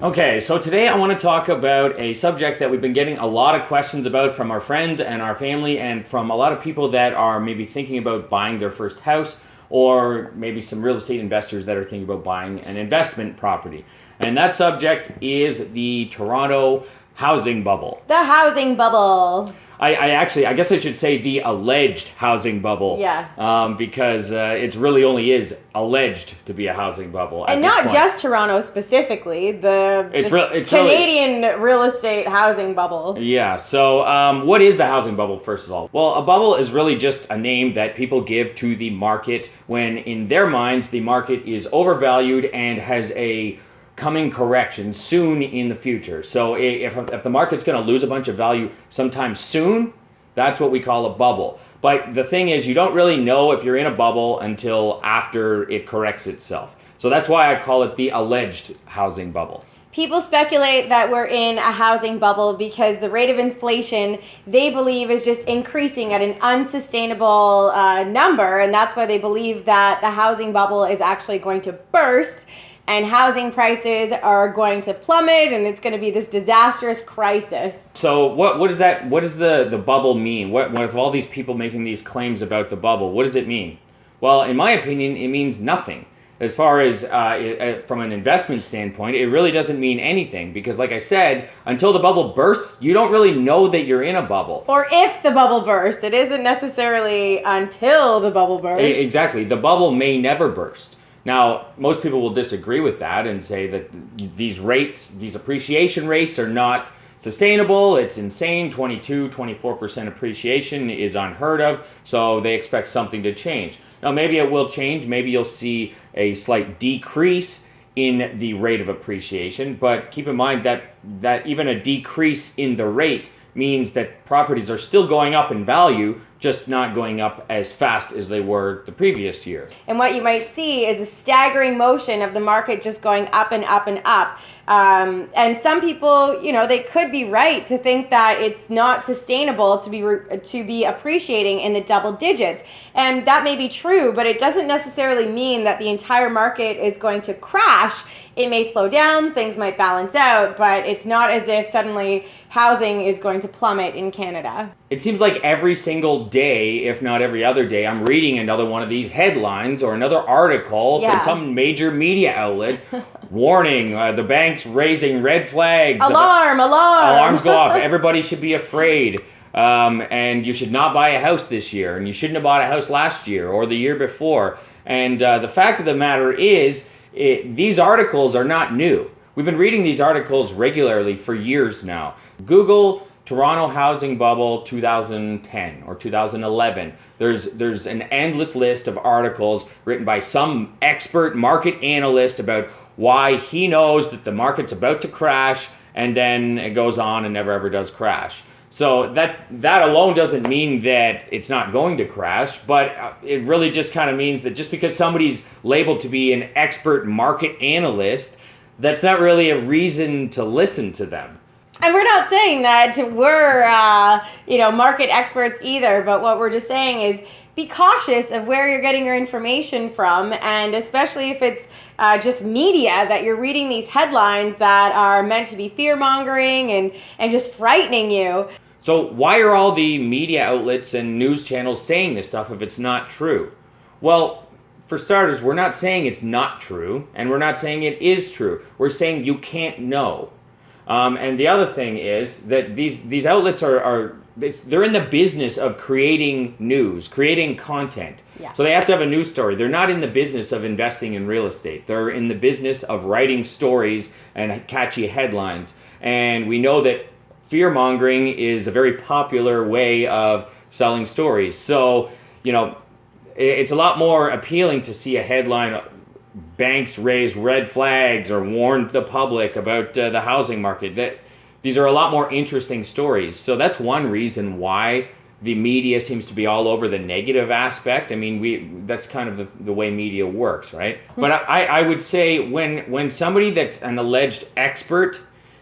Okay, so today I want to talk about a subject that we've been getting a lot of questions about from our friends and our family and from a lot of people that are maybe thinking about buying their first house, or maybe some real estate investors that are thinking about buying an investment property. And that subject is the Toronto housing bubble. The housing bubble. I guess I should say the alleged housing bubble. Yeah. Because it really only is alleged to be a housing bubble. And not just Toronto specifically, it's Canadian real estate housing bubble. Yeah, so what is the housing bubble, first of all? Well, a bubble is really just a name that people give to the market when, in their minds, the market is overvalued and has a coming correction soon in the future. So if the market's going to lose a bunch of value sometime soon, that's what we call a bubble. But the thing is, you don't really know if you're in a bubble until after it corrects itself. So that's why I call it the alleged housing bubble. People speculate that we're in a housing bubble because the rate of inflation, they believe, is just increasing at an unsustainable number, and that's why they believe that the housing bubble is actually going to burst and housing prices are going to plummet, and it's going to be this disastrous crisis. So what does the bubble mean? What with all these people making these claims about the bubble, what does it mean? Well, in my opinion, it means nothing. As far as from an investment standpoint, it really doesn't mean anything because, like I said, until the bubble bursts, you don't really know that you're in a bubble. Or if the bubble bursts. It isn't necessarily until the bubble bursts. Exactly. The bubble may never burst. Now, most people will disagree with that and say that these appreciation rates are not sustainable. It's insane. 24% appreciation is unheard of. So they expect something to change. Now, maybe it will change. Maybe you'll see a slight decrease in the rate of appreciation. But keep in mind that even a decrease in the rate means that properties are still going up in value, just not going up as fast as they were the previous year. And what you might see is a staggering motion of the market just going up and up and up. And some people, they could be right to think that it's not sustainable to be appreciating in the double digits. And that may be true, but it doesn't necessarily mean that the entire market is going to crash. It may slow down, things might balance out, but it's not as if suddenly housing is going to plummet in Canada. It seems like every single day, if not every other day, I'm reading another one of these headlines or another article from some major media outlet. Warning, the bank's raising red flags. Alarm. Alarms go off. Everybody should be afraid. And you should not buy a house this year. And you shouldn't have bought a house last year or the year before. And the fact of the matter is, these articles are not new. We've been reading these articles regularly for years now. Google Toronto housing bubble 2010 or 2011. There's an endless list of articles written by some expert market analyst about why he knows that the market's about to crash, and then it goes on and never ever does crash. So that alone doesn't mean that it's not going to crash, but it really just kind of means that just because somebody's labeled to be an expert market analyst, that's not really a reason to listen to them. And we're not saying that we're, market experts either, but what we're just saying is be cautious of where you're getting your information from, and especially if it's just media that you're reading these headlines that are meant to be fear-mongering and just frightening you. So why are all the media outlets and news channels saying this stuff if it's not true? Well, for starters, we're not saying it's not true, and we're not saying it is true. We're saying you can't know. And the other thing is that these outlets they're in the business of creating news, creating content. Yeah. So they have to have a news story. They're not in the business of investing in real estate. They're in the business of writing stories and catchy headlines. And we know that fear-mongering is a very popular way of selling stories. So, it's a lot more appealing to see a headline, banks raise red flags or warn the public about the housing market. These are a lot more interesting stories. So that's one reason why the media seems to be all over the negative aspect. I mean, that's kind of the way media works, right? But I would say when somebody that's an alleged expert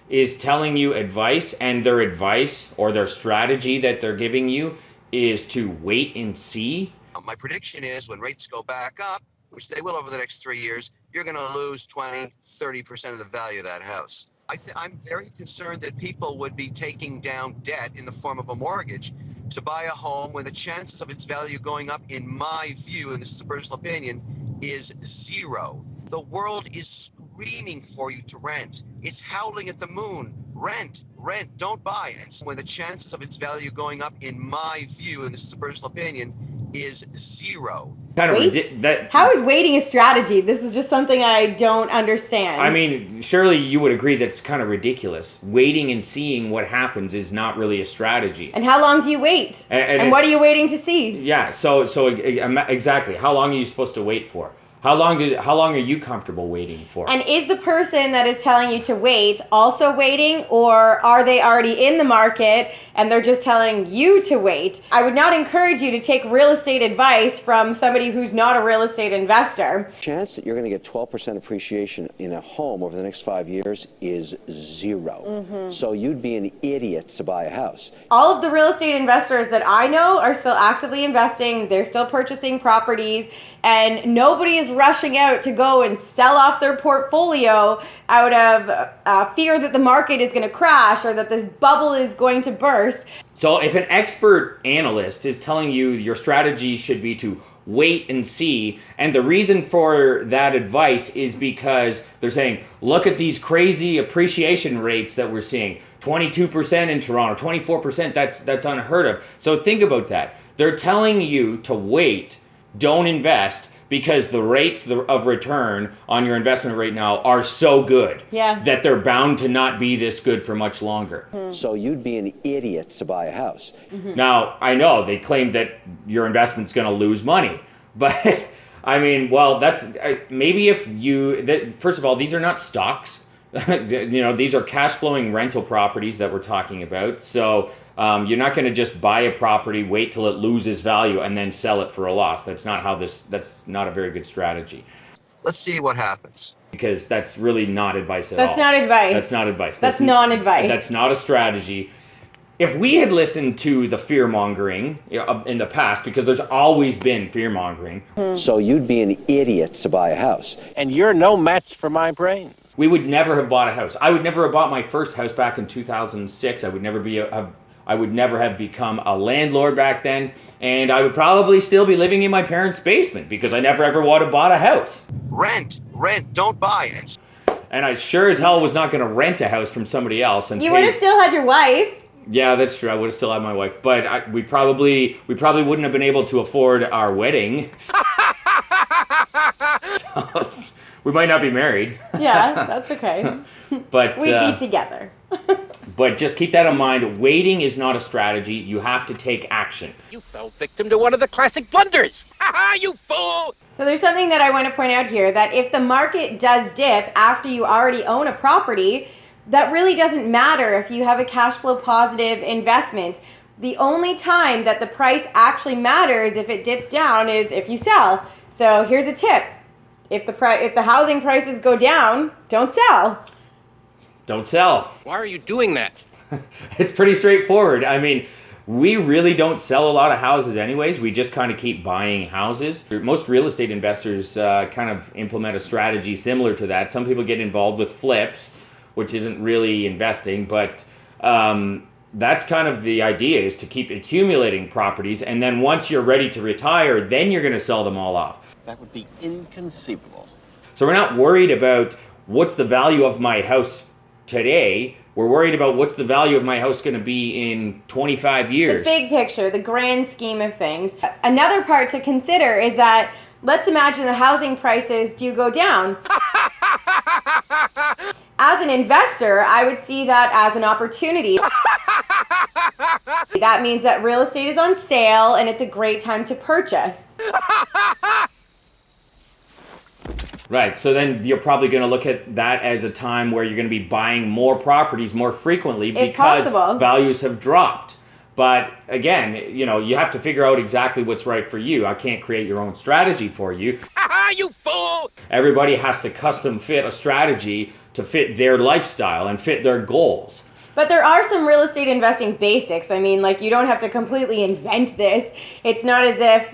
is telling you advice, and their advice or their strategy that they're giving you is to wait and see. My prediction is when rates go back up, which they will over the next 3 years, you're going to lose 20, 30% of the value of that house. I'm very concerned that people would be taking down debt in the form of a mortgage to buy a home when the chances of its value going up, in my view, and this is a personal opinion, is zero. The world is screaming for you to rent. It's howling at the moon. Rent, rent, don't buy. And so when the chances of its value going up, in my view, and this is a personal opinion, is zero. Kind of How is waiting a strategy? This is just something I don't understand. I mean, surely you would agree that's kind of ridiculous. Waiting and seeing what happens is not really a strategy. And how long do you wait? And what are you waiting to see? Yeah, so exactly. How long are you supposed to wait for? How long are you comfortable waiting for? And is the person that is telling you to wait also waiting, or are they already in the market and they're just telling you to wait? I would not encourage you to take real estate advice from somebody who's not a real estate investor. The chance that you're going to get 12% appreciation in a home over the next 5 years is zero. So you'd be an idiot to buy a house. All of the real estate investors that I know are still actively investing. They're still purchasing properties, and nobody is rushing out to go and sell off their portfolio out of fear that the market is going to crash or that this bubble is going to burst. So if an expert analyst is telling you your strategy should be to wait and see, and the reason for that advice is because they're saying, look at these crazy appreciation rates that we're seeing, 22% in Toronto, 24%, that's unheard of. So think about that. They're telling you to wait, don't invest, because the rates of return on your investment right now are so good that they're bound to not be this good for much longer. So you'd be an idiot to buy a house. Now, I know they claim that your investment's going to lose money, but I mean, well, that's maybe if you, first of all, these are not stocks. These are cash flowing rental properties that we're talking about. So you're not going to just buy a property, wait till it loses value, and then sell it for a loss. That's not a very good strategy. Let's see what happens. Because that's really not advice at all. That's not advice. That's not advice. That's non-advice. That's not a strategy. If we had listened to the fear-mongering in the past, because there's always been fear-mongering. So you'd be an idiot to buy a house. And you're no match for my brain. We would never have bought a house. I would never have bought my first house back in 2006. I would never have become a landlord back then, and I would probably still be living in my parents' basement because I never ever would have bought a house. Rent, don't buy. And I sure as hell was not going to rent a house from somebody else. And you would have still had your wife. Yeah, that's true. I would have still had my wife, but we probably wouldn't have been able to afford our wedding. We might not be married. Yeah, that's okay. But we'd be together. But just keep that in mind. Waiting is not a strategy. You have to take action. You fell victim to one of the classic blunders. Ha ha, you fool! So there's something that I want to point out here, that if the market does dip after you already own a property, that really doesn't matter if you have a cash flow positive investment. The only time that the price actually matters if it dips down is if you sell. So here's a tip. If the housing prices go down, don't sell. Don't sell. Why are you doing that? It's pretty straightforward. I mean, we really don't sell a lot of houses anyways. We just kind of keep buying houses. Most real estate investors kind of implement a strategy similar to that. Some people get involved with flips, which isn't really investing, but that's kind of the idea, is to keep accumulating properties, and then once you're ready to retire, then you're going to sell them all off. That would be inconceivable. So we're not worried about what's the value of my house today. We're worried about what's the value of my house going to be in 25 years. The big picture, the grand scheme of things. Another part to consider is that, let's imagine the housing prices do go down. As an investor, I would see that as an opportunity. That means that real estate is on sale and it's a great time to purchase. Right, so then you're probably going to look at that as a time where you're going to be buying more properties more frequently because values have dropped. But again, you have to figure out exactly what's right for you. I can't create your own strategy for you. You fool! Everybody has to custom fit a strategy to fit their lifestyle and fit their goals. But there are some real estate investing basics. I mean, like, you don't have to completely invent this. It's not as if,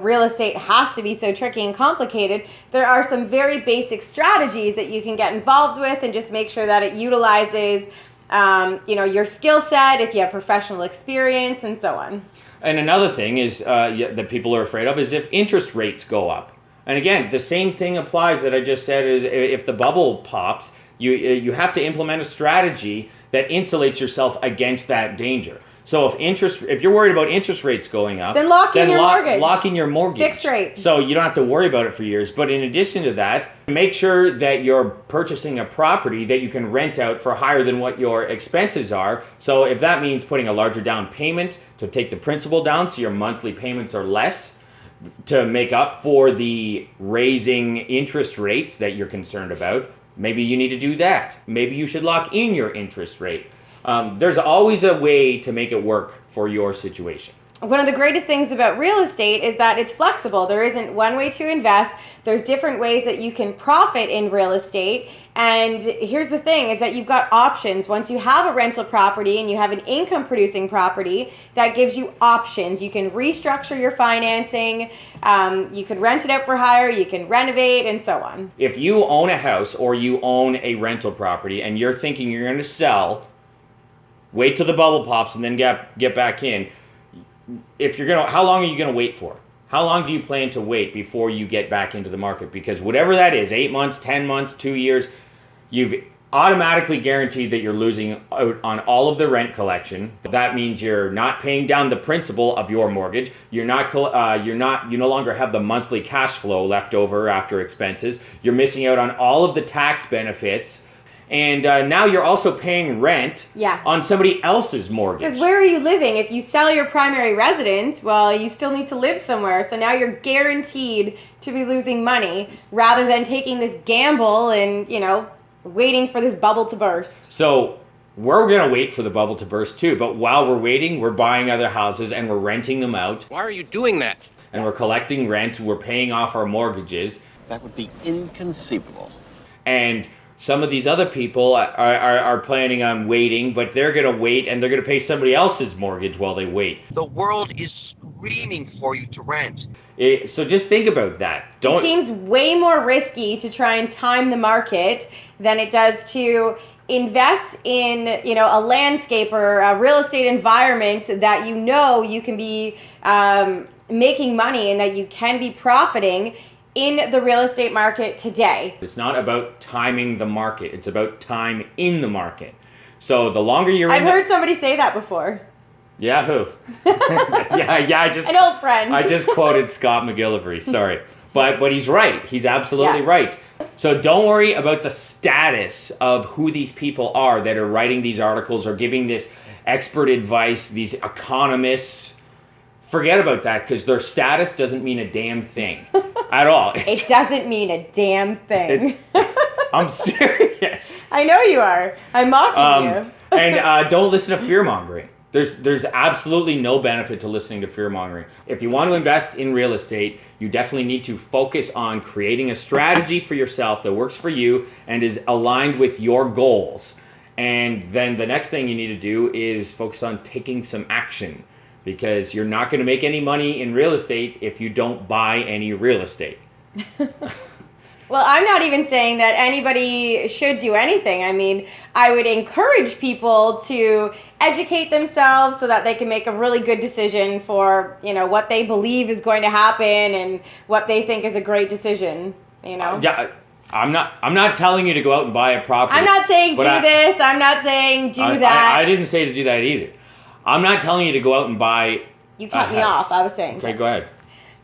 real estate has to be so tricky and complicated. There are some very basic strategies that you can get involved with and just make sure that it utilizes, your skill set, if you have professional experience, and so on. And another thing is that people are afraid of is if interest rates go up. And again, the same thing applies that I just said. Is if the bubble pops, you have to implement a strategy that insulates yourself against that danger. So if you're worried about interest rates going up, then lock in your mortgage. Fixed rate. So you don't have to worry about it for years. But in addition to that, make sure that you're purchasing a property that you can rent out for higher than what your expenses are. So if that means putting a larger down payment to take the principal down so your monthly payments are less, to make up for the raising interest rates that you're concerned about, maybe you need to do that. Maybe you should lock in your interest rate. There's always a way to make it work for your situation. One of the greatest things about real estate is that it's flexible. There isn't one way to invest. There's different ways that you can profit in real estate. And here's the thing is that you've got options. Once you have a rental property and you have an income producing property, that gives you options. You can restructure your financing. You can rent it out for hire. You can renovate and so on. If you own a house or you own a rental property and you're thinking you're going to sell, wait till the bubble pops and then get back in. How long are you going to wait for? How long do you plan to wait before you get back into the market? Because whatever that is, 8 months, 10 months, 2 years, you've automatically guaranteed that you're losing out on all of the rent collection. That means you're not paying down the principal of your mortgage. You no longer have the monthly cash flow left over after expenses. You're missing out on all of the tax benefits. And now you're also paying rent on somebody else's mortgage. Because where are you living? If you sell your primary residence, well, you still need to live somewhere. So now you're guaranteed to be losing money rather than taking this gamble and, waiting for this bubble to burst. So we're going to wait for the bubble to burst too. But while we're waiting, we're buying other houses and we're renting them out. Why are you doing that? And we're collecting rent. We're paying off our mortgages. That would be inconceivable. And some of these other people are planning on waiting, but they're going to wait and they're going to pay somebody else's mortgage while they wait. The world is screaming for you to rent. So just think about that. It seems way more risky to try and time the market than it does to invest in, a landscape or a real estate environment that you can be making money and that you can be profiting in the real estate market today. It's not about timing the market. It's about time in the market. So the longer you're I've heard somebody say that before. Yeah, who? I just... An old friend. I just quoted Scott McGillivray, sorry. But he's right. He's absolutely right. So don't worry about the status of who these people are that are writing these articles or giving this expert advice, these economists. Forget about that because their status doesn't mean a damn thing at all. It doesn't mean a damn thing. I'm serious. I know you are. I'm mocking you. And don't listen to fear-mongering. There's absolutely no benefit to listening to fear-mongering. If you want to invest in real estate, you definitely need to focus on creating a strategy for yourself that works for you and is aligned with your goals. And then the next thing you need to do is focus on taking some action. Because you're not going to make any money in real estate if you don't buy any real estate. Well, I'm not even saying that anybody should do anything. I mean, I would encourage people to educate themselves so that they can make a really good decision for, what they believe is going to happen and what they think is a great decision, Yeah, I'm not telling you to go out and buy a property. I'm not saying this. I'm not saying do that. I didn't say to do that either. I'm not telling you to go out and buy. You cut me off. I was saying. Okay, go ahead.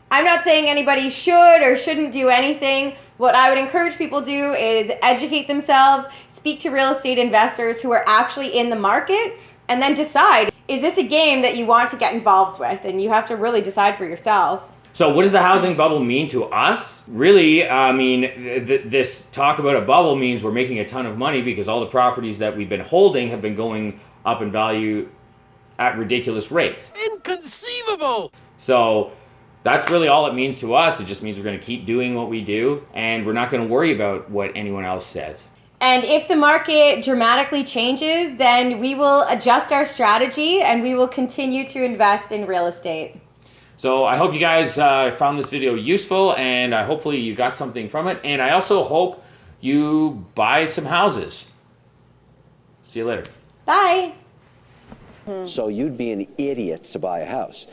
I'm not saying anybody should or shouldn't do anything. What I would encourage people to do is educate themselves, speak to real estate investors who are actually in the market, and then decide, is this a game that you want to get involved with? And you have to really decide for yourself. So what does the housing bubble mean to us? Really, I mean, this talk about a bubble means we're making a ton of money because all the properties that we've been holding have been going up in value at ridiculous rates. Inconceivable! So that's really all it means to us. It just means we're going to keep doing what we do, and we're not going to worry about what anyone else says. And if the market dramatically changes, then we will adjust our strategy and we will continue to invest in real estate. So I hope you guys found this video useful, and hopefully you got something from it. And I also hope you buy some houses. See you later. Bye. So you'd be an idiot to buy a house.